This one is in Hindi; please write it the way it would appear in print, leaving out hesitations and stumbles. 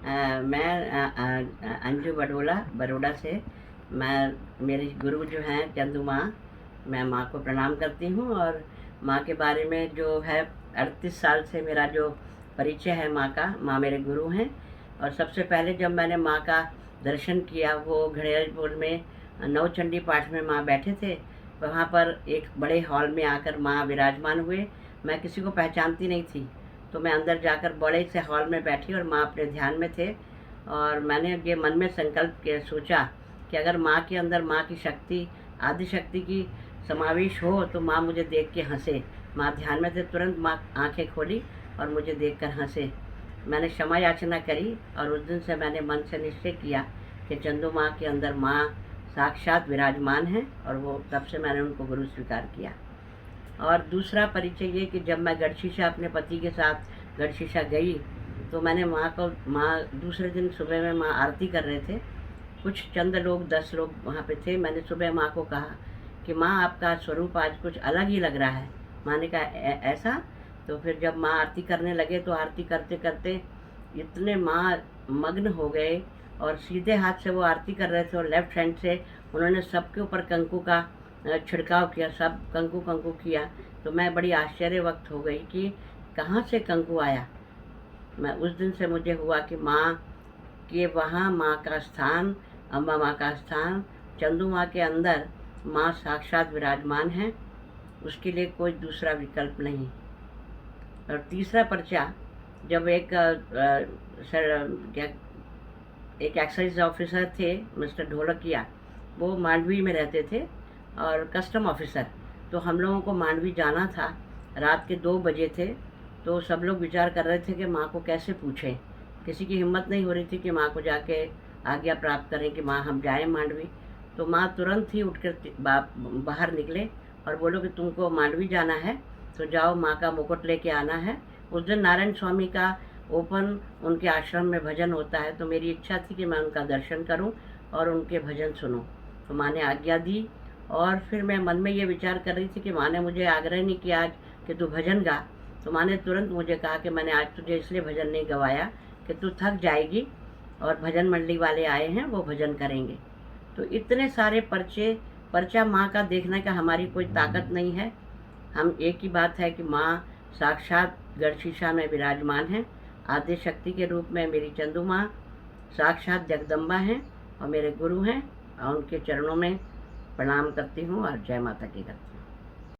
मैं अंजू बड़ोड़ा से। मैं मेरी गुरु जो हैं चंदू माँ, मैं माँ को प्रणाम करती हूँ। और माँ के बारे में जो है 38 साल से मेरा जो परिचय है माँ का, माँ मेरे गुरु हैं। और सबसे पहले जब मैंने माँ का दर्शन किया वो घड़ियालपुर में नवचंडी पाठ में माँ बैठे थे। वहाँ पर एक बड़े हॉल में आकर माँ विराजमान हुए। मैं किसी को पहचानती नहीं थी, तो मैं अंदर जाकर बड़े से हॉल में बैठी और माँ अपने ध्यान में थे। और मैंने ये मन में संकल्प के सोचा कि अगर माँ के अंदर माँ की शक्ति, आदि शक्ति की समावेश हो तो माँ मुझे देख के हंसे। माँ ध्यान में थे, तुरंत माँ आंखें खोली और मुझे देखकर हंसे। मैंने क्षमा याचना करी और उस दिन से मैंने मन से निश्चय किया कि चंदू माँ के अंदर माँ साक्षात विराजमान है, और वो तब से मैंने उनको गुरु स्वीकार किया। और दूसरा परिचय ये कि जब मैं गढ़शीशा अपने पति के साथ गढ़शीशा गई तो मैंने माँ दूसरे दिन सुबह में माँ आरती कर रहे थे। कुछ चंद लोग, 10 लोग वहाँ पे थे। मैंने सुबह माँ को कहा कि माँ आपका स्वरूप आज कुछ अलग ही लग रहा है। माँ ने कहा ऐसा? तो फिर जब माँ आरती करने लगे तो आरती करते करते इतने माँ मग्न हो गए, और सीधे हाथ से वो आरती कर रहे थे और लेफ्ट हैंड से उन्होंने सबके ऊपर कंकु का छिड़काव किया, सब कंकु कंकु किया। तो मैं बड़ी आश्चर्य वक्त हो गई कि कहाँ से कंकु आया। मैं उस दिन से मुझे हुआ कि माँ के वहाँ माँ का स्थान, अम्बा माँ का स्थान, चंदू माँ के अंदर माँ साक्षात विराजमान है, उसके लिए कोई दूसरा विकल्प नहीं। और तीसरा पर्चा, जब एक एक्साइज ऑफिसर थे मिस्टर ढोलकिया, वो मांडवी में रहते थे और कस्टम ऑफिसर। तो हम लोगों को मांडवी जाना था, रात के 2 बजे थे। तो सब लोग विचार कर रहे थे कि माँ को कैसे पूछें। किसी की हिम्मत नहीं हो रही थी कि माँ को जाके आज्ञा प्राप्त करें कि माँ हम जाएं मांडवी। तो माँ तुरंत ही उठकर बाहर निकले और बोलो कि तुमको मांडवी जाना है तो जाओ, माँ का मुकुट लेके आना है। उस दिन नारायण स्वामी का ओपन उनके आश्रम में भजन होता है, तो मेरी इच्छा थी कि मैं उनका दर्शन करूं और उनके भजन सुनूं। तो माँ ने आज्ञा दी। और फिर मैं मन में ये विचार कर रही थी कि माँ ने मुझे आग्रह नहीं किया आज कि तू भजन गा। तो माँ ने तुरंत मुझे कहा कि मैंने आज तुझे इसलिए भजन नहीं गवाया कि तू थक जाएगी, और भजन मंडली वाले आए हैं, वो भजन करेंगे। तो इतने सारे पर्चा माँ का देखने का हमारी कोई ताकत नहीं है। हम एक ही बात है कि माँ साक्षात गढ़शीशा में विराजमान है। आद्य शक्ति के रूप में मेरी चंदू माँ साक्षात जगदम्बा हैं और मेरे गुरु हैं, और उनके चरणों में प्रणाम करती हूँ और जय माता की करती हूँ।